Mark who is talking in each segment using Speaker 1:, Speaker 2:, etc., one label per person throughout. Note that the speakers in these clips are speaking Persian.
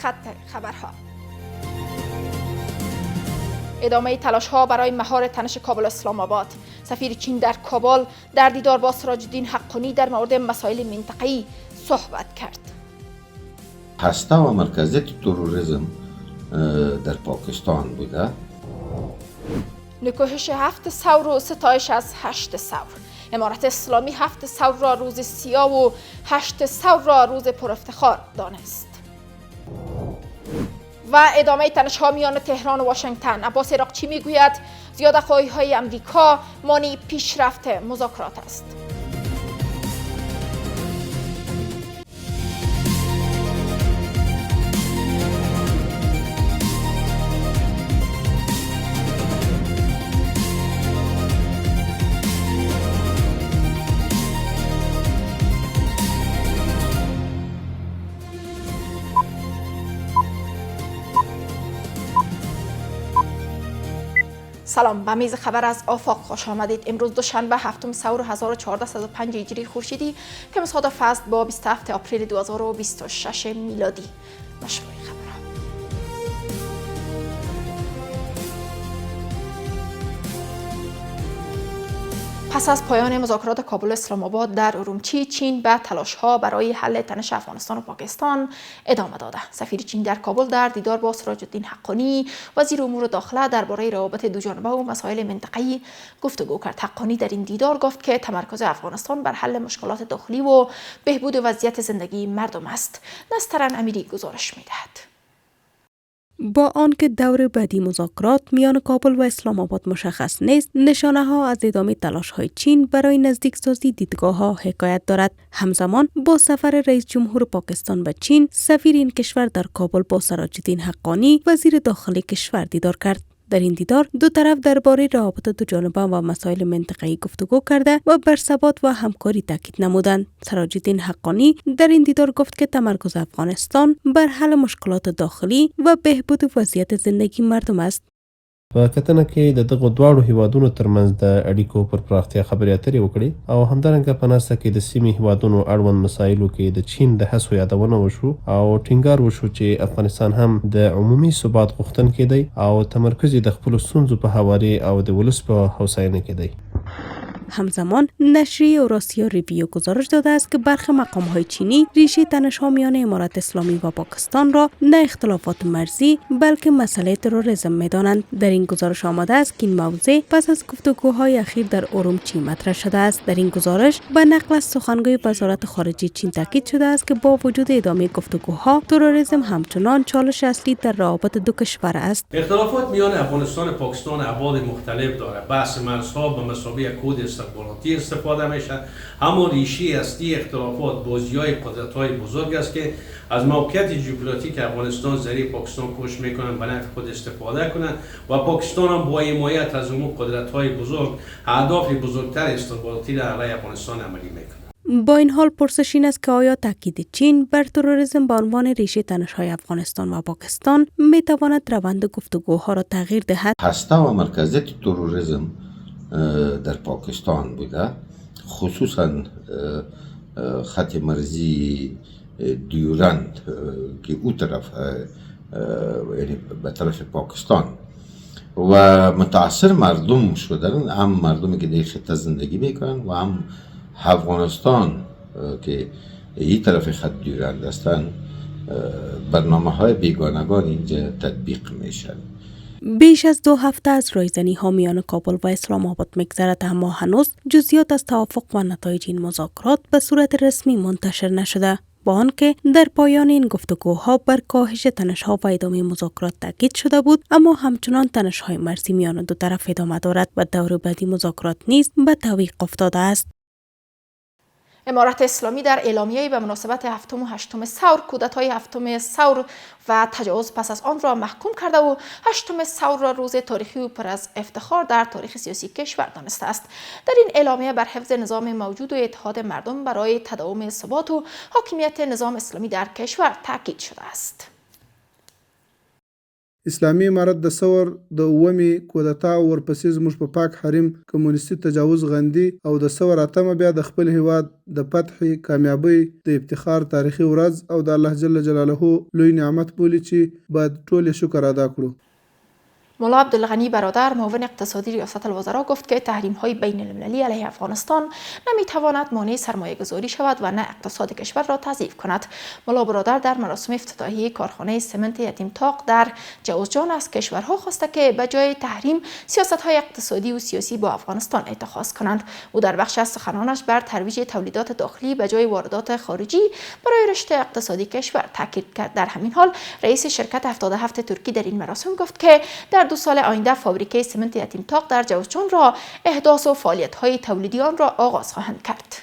Speaker 1: خط خبرها. ادامه تلاش ها برای مهار تنش کابل اسلام آباد. سفیر چین در کابل در دیدار با سراج الدین حقانی در مورد مسائل منطقه‌ای صحبت کرد.
Speaker 2: هسته و مرکزیت تروریسم در پاکستان بوده.
Speaker 1: نکوهش 7 ثور و ستایش از 8 ثور. امارت اسلامی 7 ثور را روز سیاه و 8 ثور را روز پرافتخار دانست. و ادامه تنش‌ها میان تهران و واشنگتن. عباس عراقچی میگوید زیاده‌خواهی‌های امریکا مانع پیشرفت مذاکرات است. سلام، به میز خبر از آفاق خوش آمدید. امروز دوشنبه هفتم ثور 1405 هجری خورشیدی که مصادف است با 27 آپریل 2026 میلادی. مشروع خبرها. پس از پایان مذاکرات کابل اسلام آباد در ارومچی، چین به تلاش‌ها برای حل تنش افغانستان و پاکستان ادامه داده. سفیر چین در کابل در دیدار با سراج الدین حقانی وزیر امور داخله درباره روابط دوجانبه و مسائل منطقه‌ای گفتگو کرد. حقانی در این دیدار گفت که تمرکز افغانستان بر حل مشکلات داخلی و بهبود وضعیت زندگی مردم است. نسترن امیری گزارش می‌دهد.
Speaker 3: با آنکه دور بعدی مذاکرات میان کابل و اسلام آباد مشخص نیست، نشانه ها از ادامه تلاش های چین برای نزدیک سازی دیدگاه ها حکایت دارد. همزمان با سفر رئیس جمهور پاکستان به چین، سفیر این کشور در کابل با سراج الدین حقانی وزیر داخلی کشور دیدار کرد. در این دیدار دو طرف درباره روابط دوجانبه و مسائل منطقه‌ای گفتگو کرده و بر ثبات و همکاری تاکید نمودند. سراج الدین حقانی در این دیدار گفت که تمرکز افغانستان بر حل مشکلات داخلی و بهبود وضعیت زندگی مردم است.
Speaker 4: په کتنه کې د دغه دواړو هیوادونو ترمنځ د اړیکو پر پراختیا خبرې اترې وکړې او همدارنګه په ناسته کې د سیمې هیوادونو اړوند مسایلو کې د چین د هڅو یادونه وشو او ټینګار وشو چې افغانستان هم د عمومي ثبات غوښتونکی دی او تمرکز یې د خپلو ستونزو په هواري او د ولس په هوساینه کې دی.
Speaker 3: همزمان نشریه اوراسیا ریویو گزارش داده است که برخی مقام‌های چینی ریشه تنش‌ها میان امارت اسلامی و پاکستان را نه اختلافات مرزی بلکه مسئله تروریسم می‌دانند. در این گزارش آمده است که این موضوع پس از گفتگوهای اخیر در ارومچی مطرح شده است. در این گزارش به نقل از سخنگوی وزارت خارجه چین تاکید شده است که با وجود ادامه گفتگوها، تروریسم همچنان چالش اصلی در روابط دو کشور است.
Speaker 5: اختلافات میان افغانستان و پاکستان ابعاد مختلف دارد. بحث مرزها به مثابه کد استخباراتی استفاده میشه. اما ریشه اصلی اختلافات بازی‌های قدرت‌های بزرگ است که از موقعیت ژئوپلیتیک افغانستان ذریعه پاکستان کوشش میکنن به نفع خود استفاده کنند و پاکستان هم با حمایت از اون قدرت‌های بزرگ اهداف بزرگتر استخباراتی را علیه افغانستان عملی میکنند.
Speaker 3: با این حال پرسش این است که آیا تاکید چین بر تروریسم به عنوان ریشه تنش‌های افغانستان و پاکستان میتواند روند گفتگوها را تغییر دهد؟
Speaker 2: هسته و مرکزیت تروریسم در پاکستان بوده، خصوصا خط مرزی دیورند که او طرف یعنی به طرف پاکستان و متاثر مردم شدن، هم مردمی که در خطه زندگی میکنن و هم افغانستان که این طرف خط دیورند هستند. برنامه های بیگانگان اینجا تطبیق میشن.
Speaker 3: بیش از 2 هفته از رایزنی ها میان کابل و اسلام آباد میگذرد، اما هنوز جزئیات از توافق و نتایج این مذاکرات به صورت رسمی منتشر نشده. با آنکه در پایان این گفتگوها بر کاهش تنش‌ها و ادامه مذاکرات تاکید شده بود، اما همچنان تنش‌های مرزی میان دو طرف ادامه دارد و دور بعدی مذاکرات نیز به تعویق افتاده است.
Speaker 1: امارت اسلامی در اعلامیه‌ای به مناسبت هفتم و هشتم ثور کودتای هفتم ثور و تجاوز پس از آن را محکوم کرده و هشتم ثور را روز تاریخی و پر از افتخار در تاریخ سیاسی کشور دانسته است. در این اعلامیه بر حفظ نظام موجود و اتحاد مردم برای تداوم ثبات و حاکمیت نظام اسلامی در کشور تاکید شده است.
Speaker 6: اسلامي امارت د ثور د اومې کودتا او ورپسې زموږ په پاک حریم کمونیستي تجاوز غندي او د ثور اتمه بیا د خپل هیواد د فتح کامیابی د افتخار تاریخي ورځ او د الله جل جلاله لوی نعمت بولی چې باید ټول شکر ادا کړو.
Speaker 1: مولا عبدالغنی برادر معاون اقتصادی ریاست الوزراء گفت که تحریم های بین المللی علیه افغانستان نمیتواند مانع سرمایه گذاری شود و نه اقتصاد کشور را تضعیف کند. مولا برادر در مراسم افتتاحیه کارخانه سمنت یتیم طاق در جوزجان از کشورها خواسته که به جای تحریم سیاست های اقتصادی و سیاسی با افغانستان اتخاذ کنند. او در بخش از سخنانش بر ترویج تولیدات داخلی به جای واردات خارجی برای رشد اقتصادی کشور تاکید کرد. در همین حال رئیس شرکت 77 ترکی در این مراسم گفت که در 2 سال آینده فابریکه سمنت یتیم طاق در جوزجان را احداث و فعالیت‌های تولیدی آن را آغاز خواهند کرد.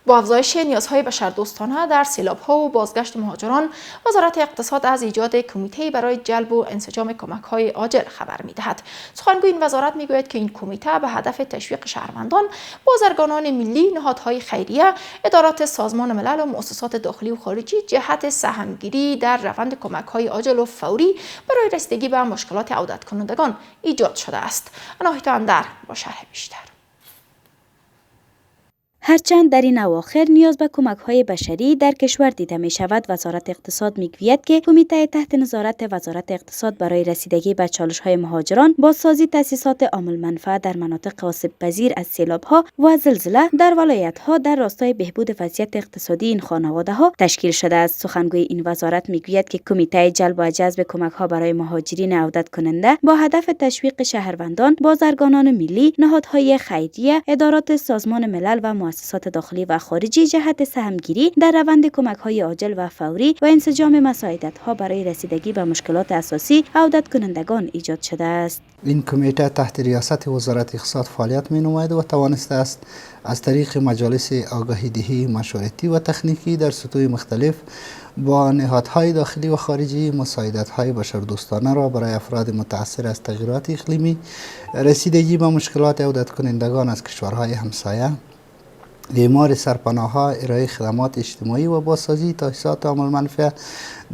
Speaker 1: با افزایش نیازهای بشردوستانه در سیلاب‌ها و بازگشت مهاجران، وزارت اقتصاد از ایجاد کمیته برای جلب و انسجام کمک‌های عاجل خبر می‌دهد. سخنگوی این وزارت می‌گوید که این کمیته به هدف تشویق شهروندان، بازرگانان ملی، نهادهای خیریه، ادارات سازمان ملل و مؤسسات داخلی و خارجی جهت سهمگیری در روند کمک‌های عاجل و فوری برای رسیدگی به مشکلات عودت کنندگان ایجاد شده است. اناهیتا اندر با شرح بیشتر.
Speaker 7: هرچند در این اواخر نیاز به کمک‌های بشری در کشور دیده می شود، وزارت اقتصاد می گوید که کمیته تحت نظارت وزارت اقتصاد برای رسیدگی به چالش‌های مهاجران، بازسازی تأسیسات عامل منفعه در مناطق آسیب‌پذیر از سیلاب‌ها و زلزله در ولایت‌ها در راستای بهبود وضعیت اقتصادی این خانواده‌ها تشکیل شده است. سخنگوی این وزارت می گوید که کمیته جلب و جذب کمک‌ها برای مهاجرین عودت کننده با هدف تشویق شهروندان، بازرگانان ملی، نهادهای خیریه، ادارات سازمان ملل و مؤسسات داخلی و خارجی جهت سهمگیری در روند کمک‌های عاجل و فوری و انسجام مساعدت‌ها برای رسیدگی به مشکلات اساسی عودت کنندگان ایجاد شده است.
Speaker 8: این کمیته تحت ریاست وزارت اقتصاد فعالیت می‌نماید و توانسته است از طریق مجالس آگاهی دهی مشورتی و تکنیکی در سطوح مختلف با نهادهای داخلی و خارجی مساعدت‌های بشردوستانه را برای افراد متأثر از تغییرات اقلیمی، رسیدگی به مشکلات عودت کنندگان از کشورهای همسایه، اعمار سرپناه‌ها، ارائه خدمات اجتماعی و بازسازی تأسیسات عامل منفعه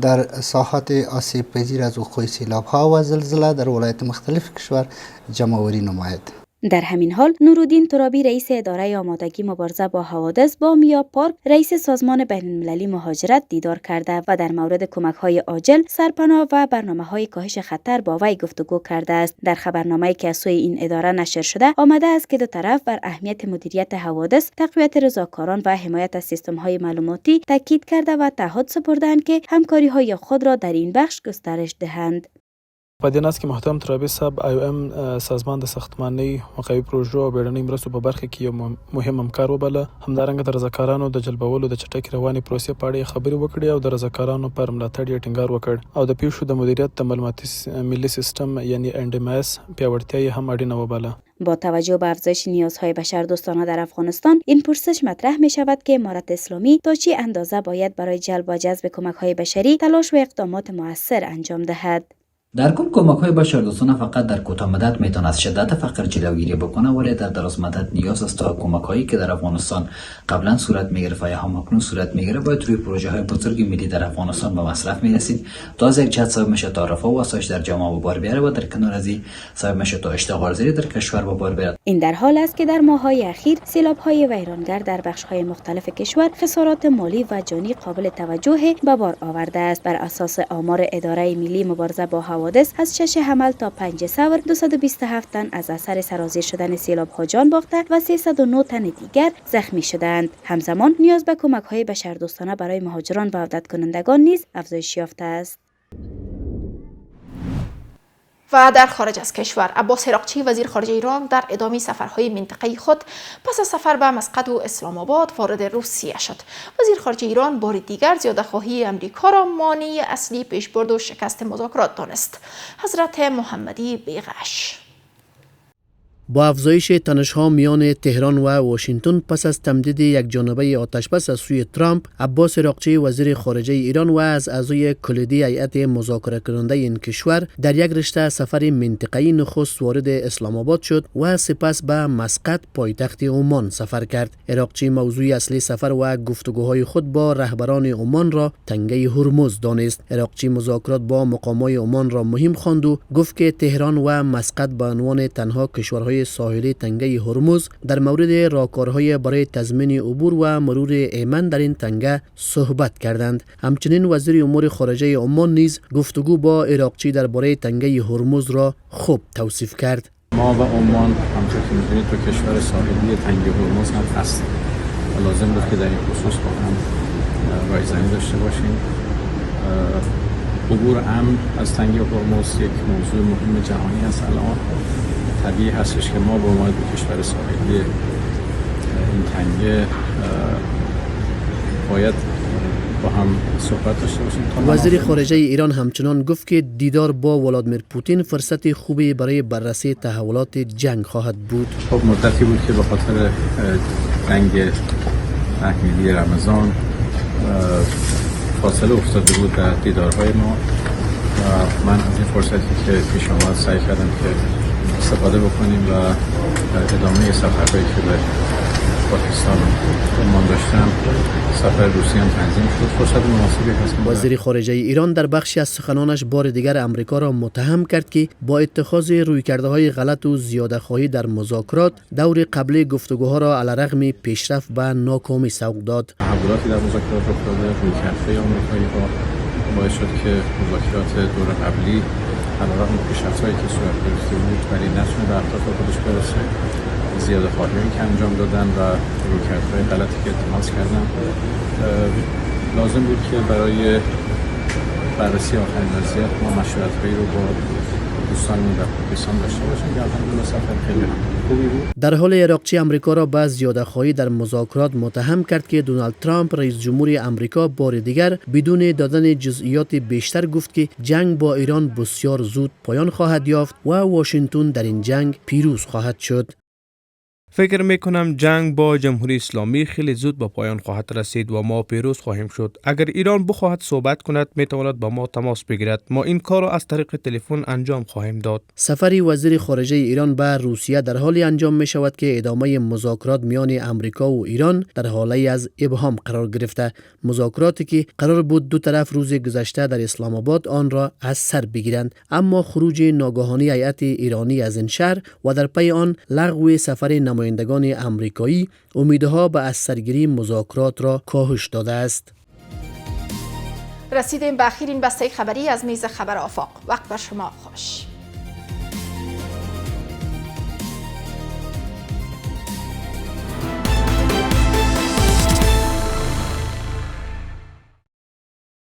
Speaker 8: در ساحات آسیب پذیر از وقوع سیلاب‌ها و زلزله در ولایات مختلف کشور جمع‌آوری نماید.
Speaker 7: در همین حال نورالدین ترابی رئیس اداره آمادگی مبارزه با حوادث با میا پارک رئیس سازمان بین‌المللی مهاجرت دیدار کرده و در مورد کمک‌های عاجل، سرپناه و برنامه‌های کاهش خطر با وی گفتگو کرده است. در خبرنامه‌ای که از سوی این اداره نشر شده آمده است که دو طرف بر اهمیت مدیریت حوادث، تقویت رضاکاران و حمایت از سیستم‌های معلوماتی تاکید کرده و تعهد سپردند که همکاری‌های خود را در این بخش گسترش دهند.
Speaker 9: په دې ناست کې محترم ترابي صاحب IOM سازمان د ساختماني مقاوي پروژو او بیړنۍ مرستو په برخه کې یو مهم همکار وبله. همدارنګه د رضاکارانو د جلبولو د چټکې روانې پروسې په اړه خبرې وکړې او د رضاکارانو پر ملاتړ یې ټینګار وکړ او د پیښو د مدیریت د معلوماتي ملي سیستم یعنی NDMS پیاوړتیا یې هم اړینه وبله.
Speaker 7: با توجه به افزایش نیازهای بشردوستانه در افغانستان، این پرسش مطرح می شود که امارت اسلامی تا چه اندازه باید برای جلب و جذب کمک‌های بشری تلاش و اقدامات مؤثر انجام دهد.
Speaker 10: در کل کمک‌های بشردوستانه فقط در کوتاه مدت میتونه از شدت فقر جلوگیری بکنه، ولی در دراز مدت نیاز است تا کمک‌هایی که در افغانستان قبلا صورت میگرفت و یا هم اکنون صورت میگیره باید روی پروژه‌های بزرگ ملی در افغانستان به مصرف میرسید تا از یک جهت سبب میشه تا رفاه و آسایش در جامعه به بار بیاره و در کنار از این سبب میشه تا اشتغال زایی در کشور به بار بیاره.
Speaker 7: این در حال است که در ماه‌های اخیر سیلاب‌های ویرانگر در بخش‌های مختلف کشور خسارات مالی و جانی قابل توجه به بار آورده است. بر اساس آمار اداره ملی مبارزه با حوادث، از 6 حمل تا 5 ثور 227 تن از اثر سرازیر شدن سیلاب‌ها جان باخته و 309 تن دیگر زخمی شدند. همزمان نیاز به کمک‌های بشردوستانه برای مهاجران و عودت کنندگان نیز افزایش یافته است.
Speaker 1: و در خارج از کشور، عباس عراقچی وزیر خارجه ایران در ادامه سفرهای منطقه‌ای خود پس از سفر به مسقط و اسلام آباد وارد روسیه شد. وزیر خارجه ایران بار دیگر زیاده‌خواهی امریکا را مانع اصلی پیشبرد و شکست مذاکرات دانست. حضرت محمدی بیغش.
Speaker 11: با افزایش تنش‌ها میان تهران و واشنگتن پس از تمدید یک جانبه آتشبس از سوی ترامپ، عباس عراقچی وزیر خارجه ایران و از اعضای کلیدی هیئت مذاکره کننده این کشور در یک رشته سفر منطقه‌ای نخست وارد اسلام آباد شد و سپس به مسقط پایتخت عمان سفر کرد. عراقچی موضوع اصلی سفر و گفتگوهای خود با رهبران عمان را تنگه هرمز دانست. عراقچی مذاکرات با مقامای عمان را مهم خواند و گفت که تهران و مسقط به عنوان تنها کشورهای ساحلی تنگه هرمز در مورد راهکارهای برای تضمین عبور و مرور ایمن در این تنگه صحبت کردند. همچنین وزیر امور خارجه عمان نیز گفتگو با عراقچی درباره تنگه هرمز را خوب توصیف کرد.
Speaker 12: ما و عمان همونطور که می‌دونید دو کشور ساحلی تنگه هرمز هم هستیم و لازم بود که در این خصوص با هم رایزنی داشته باشیم. عبور امن از تنگه هرمز یک موضوع مهم جهانی است. الان طبیعی هستش که ما به عنوان دو کشور ساحلی این تنگه باید با هم صحبت داشته باشیم.
Speaker 11: وزیر خارجه ایران همچنان گفت که دیدار با ولادیمیر پوتین فرصت خوبی برای بررسی تحولات جنگ خواهد بود.
Speaker 12: خب مدتی بود که به خاطر جنگ تحمیلی رمضان فاصله افتاده بود در دیدارهای ما و من از این فرصتی که پیش آمد سعی کردم که استفاده بکنیم و ادامه سفرهایی که به پاکستان و عمان داشتم سفر روسی هم تنظیم شد. فرصت مناسبی هست.
Speaker 11: وزیر خارجه ایران در بخشی از سخنانش بار دیگر امریکا را متهم کرد که با اتخاذ رویکردهای غلط و زیاده‌خواهی در مذاکرات دور قبلی گفتگوها را علیرغم پیشرفت به ناکامی سوق داد.
Speaker 12: تحولاتی در مذاکرات رخ داده، رویکردهای آمریکایی‌ها باعث شد که مذاکرات دور قبلی علیرغم پیشرفت‌هایی که صورت گرفته بود ولی نتونه به اهداف خودش برسه. زیاده‌خواهی‌هایی که انجام دادن و رویکردهای غلطی که اتخاذ کردن. لازم بود که برای بررسی آخرین وضعیت ما مشورت‌هایی رو با دوستانمون در پاکستان داشته باشیم که الحمدلله سفر خیلی خوبی بود.
Speaker 11: در حال عراقچی امریکا را به زیاده‌خواهی در مذاکرات متهم کرد که دونالد ترامپ رئیس جمهور امریکا بار دیگر بدون دادن جزئیات بیشتر گفت که جنگ با ایران بسیار زود پایان خواهد یافت و واشنگتن در این جنگ پیروز خواهد شد.
Speaker 13: فکر میکنم جنگ با جمهوری اسلامی خیلی زود به پایان خواهد رسید و ما پیروز خواهیم شد. اگر ایران بخواهد صحبت کند میتواند با ما تماس بگیرد. ما این کار را از طریق تلفن انجام خواهیم داد.
Speaker 11: سفر وزیر خارجه ایران به روسیه در حالی انجام می شود که ادامه مذاکرات میان امریکا و ایران در حاله از ابهام قرار گرفته. مذاکراتی که قرار بود دو طرف روز گذشته در اسلام آباد آن را از سر بگیرند، اما خروج ناگهانی هیئت ایرانی از این شهر و در پی آن لغو سفر نمایندگان امریکایی امیدها به از سرگیری مذاکرات را کاهش داده است.
Speaker 1: رسیدیم به آخرین بسته خبری از میز خبر آفاق. وقت بر شما خوش.